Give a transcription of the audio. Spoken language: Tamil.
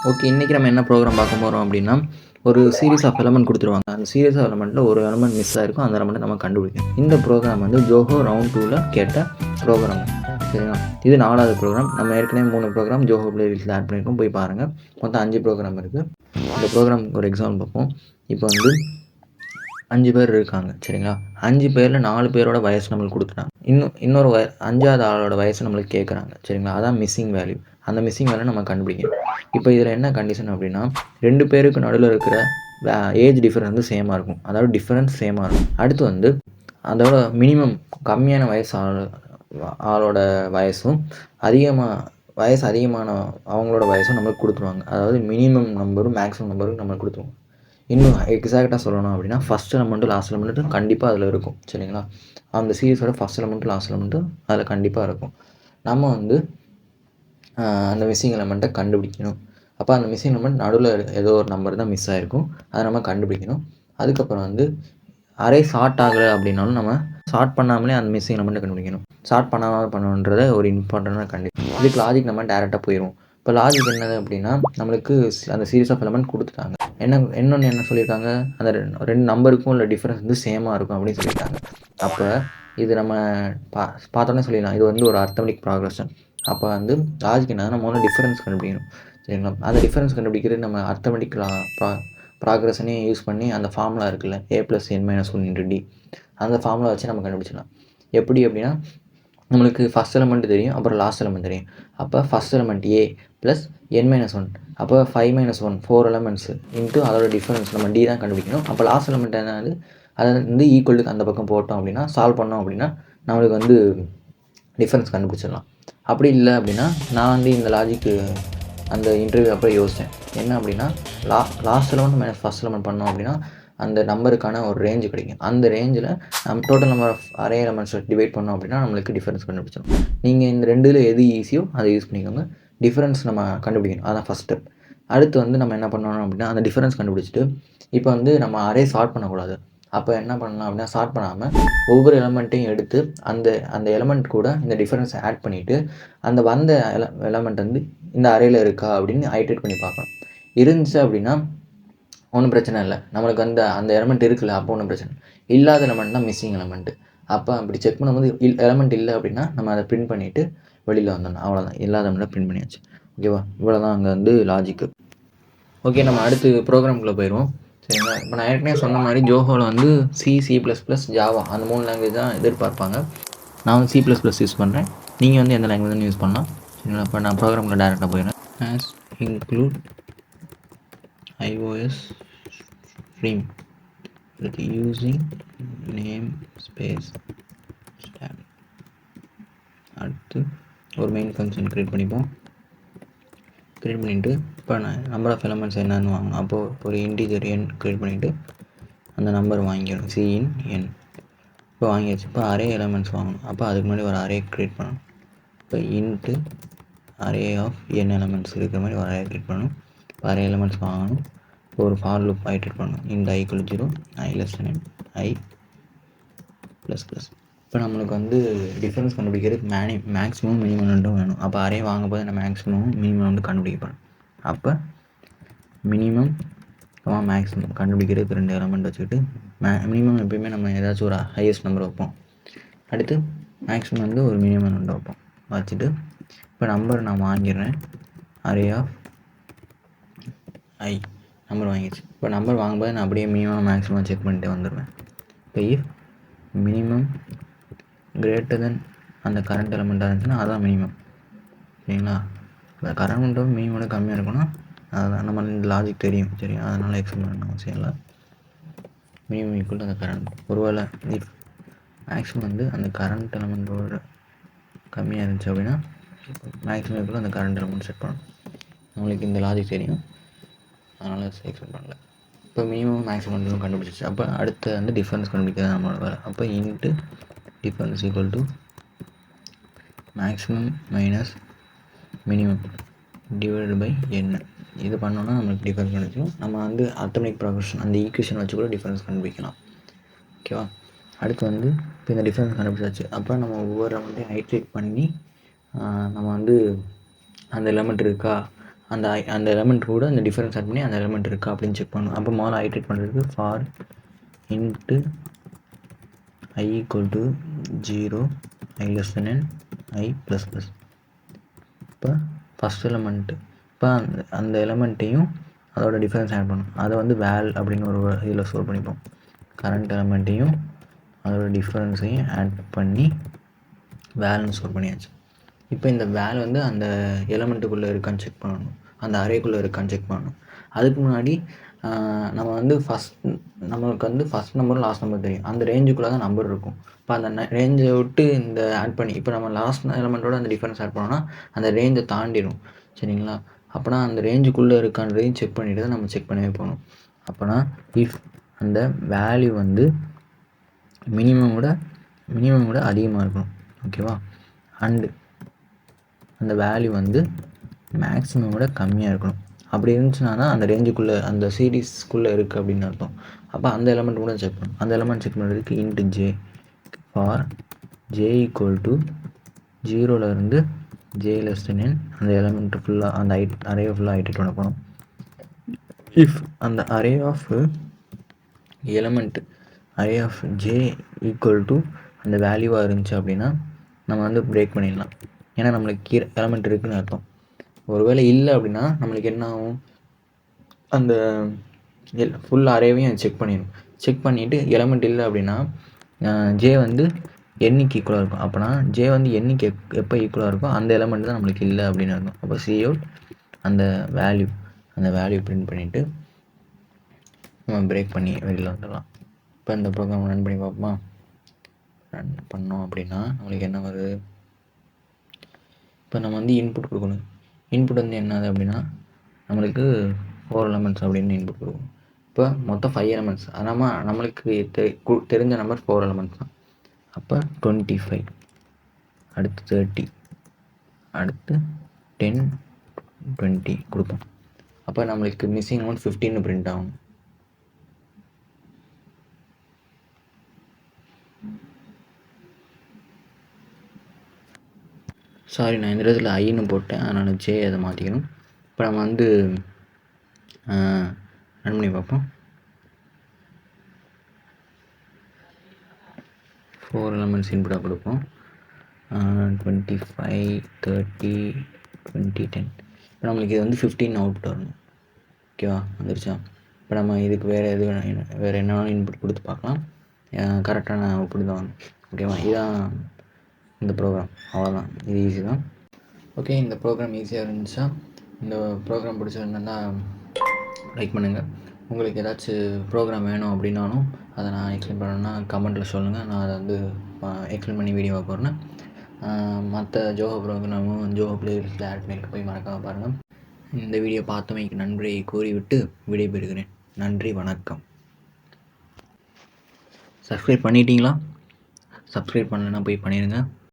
ஓகே. இன்னைக்கு நம்ம என்ன ப்ரோகிராம் பார்க்க போறோம் அப்படின்னா, ஒரு சீரிஸ் ஆஃப் எலமெண்ட் குடுத்துருவாங்க. அந்த சீரிஸ் ஆஃப் எலமெண்ட்ல ஒரு எலமெண்ட் மிஸ் ஆயிருக்கும். அந்த எலமெண்ட்ட நம்ம கண்டுபிடிக்கணும். இந்த ப்ரோகிராம் வந்து ஜோஹோ ரவுண்ட் 2ல கேட்ட ப்ரோகிராம். சரிங்களா? இது 4வது ப்ரோகிராம். நம்ம ஏற்கனவே 3 ப்ரோகிராம் ஜோஹோ பிளேலிஸ்ட்ல ஆட் பண்ணியிருக்கோம். போய் பாருங்க. மொத்தம் 5 ப்ரோகிராம் இருக்கு. இந்த ப்ரோகிராம்க்கு ஒரு எக்ஸாம்பிள் பார்ப்போம். இப்போ வந்து 5 பேர் இருக்காங்க. சரிங்களா? 5 பேர்ல 4 பேரோட வயசு நம்மளுக்கு குடுத்துட்டாங்க. இன்னொரு 5வது ஆளோட வயசு நம்மளுக்கு கேட்குறாங்க. சரிங்களா? அதான் மிஸ்ஸிங் வேல்யூ. அந்த மிஸ்ஸிங் வேல்யூ நம்ம கண்டுபிடிக்கணும். இப்போ இதில் என்ன கண்டிஷன் அப்படின்னா, 2 பேருக்கு நடுவில் இருக்கிற ஏஜ் டிஃபரன்ஸ் வந்து சேமாக இருக்கும். அதாவது டிஃபரன்ஸ் சேமாக இருக்கும். அடுத்து வந்து அதோட மினிமம் கம்மியான வயசு ஆளோட வயசும் வயசு அதிகமான அவங்களோட வயசும் நம்மளுக்கு கொடுத்துருவாங்க. அதாவது மினிமம் நம்பரும் மேக்ஸிமம் நம்பரும் நம்மளுக்கு கொடுத்துருவாங்க. இன்னும் எக்ஸாக்டாக சொல்லணும் அப்படின்னா, ஃபஸ்ட் எலமெண்ட்டும் லாஸ்ட் எலமெண்ட்டும் கண்டிப்பாக அதில் இருக்கும். சரிங்களா? அந்த சீரிஸோட ஃபஸ்ட் எலமெண்ட்டும் லாஸ்ட் எலமெண்ட்டும் அதில் கண்டிப்பாக இருக்கும். நம்ம வந்து அந்த மிஸ்ஸிங் எலமெண்ட்டை கண்டுபிடிக்கணும். அப்போ அந்த மிஸ்ஸிங் எலமெண்ட் நடுவில் ஏதோ ஒரு நம்பர் தான் மிஸ் ஆகிருக்கும். அதை நம்ம கண்டுபிடிக்கணும். அதுக்கப்புறம் வந்து அரே ஷார்ட் ஆகலை அப்படின்னாலும் நம்ம ஷார்ட் பண்ணாமலே அந்த மிஸ்ஸிங் எலமெண்ட்டை கண்டுபிடிக்கணும். ஷார்ட் பண்ணாமல் பண்ணணுன்றத ஒரு இம்பார்ட்டண்டான கண்டிஷன். இதுக்கு லாஜிக் நம்ம டேரெக்டாக போயிடுவோம். இப்போ லாஜிக் என்னது அப்படின்னா, நம்மளுக்கு அந்த சீரிஸ் ஆஃப் எலமெண்ட் கொடுத்துட்டாங்க. இன்னொன்று என்ன சொல்லியிருக்காங்க, அந்த 2 நம்பருக்கும் உள்ள டிஃப்ரென்ஸ் வந்து சேமாக இருக்கும் அப்படின்னு சொல்லியிருக்காங்க. அப்போ இது நம்ம பார்த்தோன்னே சொல்லிடலாம், இது வந்து ஒரு அரித்மெடிக் ப்ராக்ரஷன். அப்போ வந்து லாஜிக் என்னன்னா, நம்ம ஒன்று டிஃபரன்ஸ் கண்டுபிடிக்கணும். சரிங்களா? அந்த டிஃபரன்ஸ் கண்டுபிடிக்கிறது நம்ம அரித்மெடிக் ப்ராக்ரஷனே யூஸ் பண்ணி அந்த ஃபார்முலா இருக்குல்ல, a + n - 1 × d, அந்த ஃபார்முலா வச்சு நம்ம கண்டுபிடிச்சிடலாம். எப்படி அப்படின்னா, நம்மளுக்கு ஃபஸ்ட் எலமெண்ட் தெரியும், அப்புறம் லாஸ்ட் எலமெண்ட் தெரியும். அப்போ ஃபஸ்ட் எலமெண்ட் a + n - 1, அப்போ 5 - 1 4 எலமெண்ட்ஸு இன்ட்டு அதோட டிஃபரன்ஸ் நம்ம d தான் கண்டுபிடிக்கணும். அப்போ லாஸ்ட் எலமெண்ட் என்னது, அதை வந்து ஈக்குவலுக்கு அந்த பக்கம் போட்டோம் அப்படின்னா, சால்வ் பண்ணோம் அப்படின்னா நம்மளுக்கு வந்து டிஃபரன்ஸ் கண்டுபிடிச்சிடலாம். அப்படி இல்லை அப்படின்னா, நான் வந்து இந்த லாஜிக்கு அந்த இன்டர்வியூ அப்போ யோசித்தேன். என்ன அப்படின்னா, last element minus first element பண்ணோம் அப்படின்னா அந்த நம்பருக்கான ஒரு ரேஞ்சு கிடைக்கும். அந்த ரேஞ்சில் நம்ம டோட்டல் நம்பர் ஆஃப் அரே எலமெண்ட்ஸை டிவைட் பண்ணோம் அப்படின்னா நம்மளுக்கு டிஃபரன்ஸ் கண்டுபிடிச்சிடும். நீங்கள் இந்த ரெண்டில் எது ஈஸியோ அதை யூஸ் பண்ணிக்கோங்க. டிஃபரன்ஸ் நம்ம கண்டுபிடிக்கணும், அதான் ஃபஸ்ட் ஸ்டெப். அடுத்து வந்து நம்ம என்ன பண்ணணும் அப்படின்னா, அந்த டிஃபரன்ஸ் கண்டுபிடிச்சிட்டு இப்போ வந்து நம்ம அரே சார்ட் பண்ணக்கூடாது. அப்போ என்ன பண்ணலாம் அப்படின்னா, சார்ட் பண்ணாமல் ஒவ்வொரு எலமெண்ட்டையும் எடுத்து அந்த எலமெண்ட் கூட இந்த டிஃபரன்ஸை ஆட் பண்ணிவிட்டு அந்த வந்த எலமெண்ட் வந்து இந்த அரேயில் இருக்கா அப்படின்னு ஐட்ரேட் பண்ணி பார்க்கணும். இருந்துச்சு அப்படின்னா ஒன்றும் பிரச்சனை இல்லை, நம்மளுக்கு அந்த எலமெண்ட் இருக்குல்ல, அப்போ ஒன்றும் பிரச்சனை. இல்லாத எலமெண்ட் தான் மிஸ்ஸிங் எலமெண்ட்டு. அப்போ அப்படி செக் பண்ணும்போது எலமெண்ட் இல்லை அப்படின்னா நம்ம அதை பிரிண்ட் பண்ணிவிட்டு வெளியில் வந்துடணும். அவ்வளோதான், இல்லாத எலமெண்ட்டை பிரிண்ட் பண்ணியாச்சு. ஓகேவா? இவ்வளோ தான் அங்கே வந்து லாஜிக்கு. ஓகே, நம்ம அடுத்து ப்ரோக்ராம்குள்ளே போயிடுவோம். சரிங்களா? இப்போ நான் ஏற்கனவே சொன்ன மாதிரி ஜோஹோவில் வந்து C++, ஜாவா அந்த 3 லாங்குவேஜ் தான் எதிர்பார்ப்பாங்க. நான் வந்து C++ யூஸ் பண்ணுறேன். நீங்கள் வந்து எந்த லாங்குவேஜ் யூஸ் பண்ணலாம். சரிங்களா? இப்போ நான் ப்ரோக்ராமில் டேரெக்டாக போயிடுறேன். as include iOS stream with using namespace style. அடுத்து ஒரு மெயின் ஃபங்க்ஷன் க்ரியேட் பண்ணிப்போம். க்ரியேட் பண்ணிவிட்டு இப்போ நான் நம்பர் ஆஃப் எலமெண்ட்ஸ் என்னன்னு வாங்கணும். அப்போது ஒரு இன்டிஜர் n க்ரியேட் பண்ணிவிட்டு அந்த நம்பர் வாங்கிடணும், C(n). இப்போ வாங்கியாச்சு. இப்போ அரே எலமெண்ட்ஸ் வாங்கணும். அப்போ அதுக்கு முன்னாடி ஒரு அரே க்ரியேட் பண்ணணும். இப்போ into array of n elements இருக்கிற மாதிரி ஒரு அரே க்ரியேட் பண்ணணும். இப்போ அரே எலமெண்ட்ஸ் வாங்கணும். இப்போ ஒரு ஃபார் லூப் ஐட்ரேட் பண்ணணும். இந்த i = 0, i n, i ++. இப்போ நம்மளுக்கு வந்து டிஃபரன்ஸ் கண்டுபிடிக்கிறதுக்கு மேக்ஸிமம் மினிமம் ரெண்டும் வேணும். அப்போ அரே வாங்கும்போது நம்ம மேக்ஸிமம் மினிமம் வந்து கண்டுபிடிக்கணும். அப்போ மினிமம் மேக்ஸிமம் கண்டுபிடிக்கிறதுக்கு 2 எலமெண்ட் வச்சுக்கிட்டு மினிமம் எப்பயுமே நம்ம ஏதாச்சும் ஒரு ஹையஸ்ட் நம்பர் வைப்போம். அடுத்து மேக்ஸிமம் வந்து ஒரு மினிமம் நம்பர் வைப்போம். வச்சுட்டு இப்போ நம்பர் நான் வாங்கிடுறேன். அரே ஆஃப் i நம்பர் வாங்கிடுச்சு. இப்போ நம்பர் வாங்கும்போது நான் அப்படியே மினிமம் மேக்ஸிமம் செக் பண்ணிட்டு வந்துடுவேன். இப்போ இஃப் மினிமம் கிரேட்டர் தென் அந்த கரண்ட் எலமெண்ட்டாக இருந்துச்சுன்னா அதான் மினிமம். சரிங்களா? இப்போ கரண்ட்டும் மினிமோட கம்மியாக இருக்குன்னா அதுதான் நம்ம இந்த லாஜிக் தெரியும். சரி, அதனால் எக்ஸ்பிளைன் பண்ணணும் அவசியம் இல்லை. மினிமம் ஈக்குவல் அந்த கரண்ட். ஒருவேளை இஃப் மேக்ஸிமம் வந்து அந்த கரண்ட் எலமெண்ட்டோட கம்மியாக இருந்துச்சு அப்படின்னா மேக்ஸிமம் ஈக்குவல் அந்த கரண்ட் எலமெண்ட் செட் பண்ணணும். நம்மளுக்கு இந்த லாஜிக் தெரியும், அதனால் எக்ஸ்பிளைன் பண்ணல. இப்போ மினிமம் மேக்ஸிமம் கண்டுபிடிச்சிச்சு. அப்போ அடுத்து வந்து டிஃபரன்ஸ் கண்டுபிடிக்கிறது நம்மளோட வேலை. அப்போ into difference equal to maximum minus minimum divided by n. இது பண்ணோன்னா நம்மளுக்கு டிஃபரன்ஸ் கண்டுபிடிக்கும். நம்ம வந்து அரித்மெடிக் ப்ராக்ரஷன் அந்த ஈக்குவேஷன் வச்சு கூட டிஃபரன்ஸ் கண்டுபிடிக்கலாம். ஓகேவா? அடுத்து வந்து இப்போ இந்த டிஃபரன்ஸ் கண்டுபிடிச்சாச்சு. அப்போ நம்ம ஒவ்வொரு எலமெண்ட்டையும் ஐட்ரேட் பண்ணி நம்ம வந்து அந்த எலமெண்ட் இருக்கா அந்த எலமெண்ட் கூட அந்த டிஃபரன்ஸ் ஆட் பண்ணி அந்த எலமெண்ட் இருக்கா அப்படின்னு செக் பண்ணணும். அப்போ முதல்ல ஐட்ரேட் பண்ணுறதுக்கு for into I equal to 0, I less than n, I plus plus. இப்போ ஃபஸ்ட் எலமெண்ட்டு இப்போ அந்த எலமெண்ட்டையும் அதோட டிஃபரன்ஸ் ஆட் பண்ணணும். அதை வந்து வேல் அப்படின்னு ஒரு இதில் ஸ்டோர் பண்ணிப்போம். கரண்ட் எலமெண்ட்டையும் அதோட டிஃபரன்ஸையும் ஆட் பண்ணி வேல்னு ஸ்டோர் பண்ணியாச்சு. இப்போ இந்த வேல் வந்து அந்த எலமெண்ட்டுக்குள்ளே இருக்கான்னு செக் பண்ணணும், அந்த அரேக்குள்ளே இருக்கான்னு செக் பண்ணணும். அதுக்கு முன்னாடி நம்ம வந்து நம்மளுக்கு வந்து ஃபஸ்ட் நம்பரும் லாஸ்ட் நம்பர் தெரியும், அந்த ரேஞ்சுக்குள்ளே தான் நம்பர் இருக்கும். இப்போ அந்த ரேஞ்சை விட்டு இந்த ஆட் பண்ணி இப்போ நம்ம லாஸ்ட் எலமெண்ட்டோட அந்த டிஃபரன்ஸ் ஆட் பண்ணோன்னா அந்த ரேஞ்சை தாண்டிடும். சரிங்களா? அப்போனா அந்த ரேஞ்சுக்குள்ளே இருக்கான்றதையும் செக் பண்ணிவிட்டு தான் நம்ம செக் பண்ணவே போகணும். அப்போனா இஃப் அந்த வேல்யூ வந்து மினிமம் விட அதிகமாக இருக்கணும். ஓகேவா? அண்டு அந்த வேல்யூ வந்து மேக்ஸிமம் விட கம்மியாக இருக்கணும். அப்படி இருந்துச்சுன்னா தான் அந்த ரேஞ்சுக்குள்ளே அந்த சீரீஸ்க்குள்ளே இருக்குது அப்படின்னு அர்த்தம். அப்போ அந்த எலமெண்ட் கூட செக் பண்ணணும். அந்த எலமெண்ட் செக் பண்ணுறதுக்கு int j for j equal to 0லேருந்து ஜே லெஸ் தென் n, அந்த எலமெண்ட்டு ஃபுல்லாக அந்த அரேவை ஃபுல்லாக ஐட்ரேட் பண்ண போகிறோம். இஃப் அந்த array of j equal to அந்த வேல்யூவாக இருந்துச்சு அப்படின்னா நம்ம வந்து பிரேக் பண்ணிடலாம். ஏன்னா நம்மளுக்கு எலமெண்ட் இருக்குதுன்னு அர்த்தம். ஒருவேளை இல்லை அப்படின்னா நம்மளுக்கு என்ன ஆகும், அந்த ஃபுல் அரேவையும் செக் பண்ணிடணும். செக் பண்ணிவிட்டு எலமெண்ட் இல்லை அப்படின்னா ஜே வந்து எண்ணிக்கு ஈக்குவலாக இருக்கும். அப்போனா ஜே வந்து எண்ணிக்கு எப்போ ஈக்குவலாக இருக்கோ அந்த எலமெண்ட் தான் நம்மளுக்கு இல்லை அப்படின்னு அர்த்தம். அப்போ COUT அந்த வேல்யூ பிரிண்ட் பண்ணிவிட்டு நம்ம பிரேக் பண்ணி வெளியில் வந்துடலாம். இப்போ இந்த ப்ரோக்ராம் ரன் பண்ணி பார்ப்போமா? ரன் பண்ணோம் அப்படின்னா நம்மளுக்கு என்ன வருது, இப்போ நம்ம வந்து இன்புட் கொடுக்கணும். இன்புட் வந்து என்னது அப்படின்னா நம்மளுக்கு 4 எலமெண்ட்ஸ் அப்படின்னு இன்புட் கொடுக்கணும். இப்போ மொத்தம் 5 எலமெண்ட்ஸ், அதனால் நம்மளுக்கு தெரிஞ்ச நம்பர் 4 எலமெண்ட்ஸ் தான். அப்போ 25, அடுத்து 30, அடுத்து 10, 20 கொடுப்போம். அப்போ நம்மளுக்கு மிஸ்ஸிங் அமௌண்ட் 15 பிரிண்ட் ஆகும். சாரி, நான் இந்த இடத்துல ஐன்னு போட்டேன், அதனால் ஜே அதை மாற்றிக்கணும். இப்போ நம்ம வந்து ரன் பண்ணி பார்ப்போம். 4 எலமெண்ட்ஸ் இன்புட்டாக கொடுப்போம். 25, 30, 20, 10. இப்போ நம்மளுக்கு இது வந்து 15 அவுட்புட் வரணும். ஓகேவா? வந்துருச்சா? இப்போ நம்ம இதுக்கு வேறு என்ன வேணாலும் இன்புட் கொடுத்து பார்க்கலாம். கரெக்டான அவுட்புட் தான் வரும். ஓகேவா? இதுதான் இந்த ப்ரோக்ராம். அவ்வளோதான், இது ஈஸி தான். ஓகே, இந்த ப்ரோக்ராம் ஈஸியாக இருந்துச்சா? இந்த ப்ரோக்ராம் பிடிச்சிருந்தா லைக் பண்ணுங்கள். உங்களுக்கு ஏதாச்சும் ப்ரோக்ராம் வேணும் அப்படின்னாலும் அதை நான் எக்ஸ்பிளைன் பண்ணணுன்னா கமெண்ட்டில் சொல்லுங்கள். நான் அதை வந்து எக்ஸ்பிளைன் பண்ணி வீடியோவாக போடுறேன். மற்ற ஜோஹோ ப்ரோக்ராமும் ஜோஹோ பிளேலிஸ்ட்டில் ஆட் பண்ணியிருக்க போய் மறக்காம பாருங்கள். இந்த வீடியோ பார்த்தமைக்கு நன்றியை கூறிவிட்டு விடைபெறுகிறேன். நன்றி, வணக்கம். சப்ஸ்கிரைப் பண்ணிட்டீங்களா? சப்ஸ்கிரைப் பண்ணலைன்னா போய் பண்ணிடுங்க.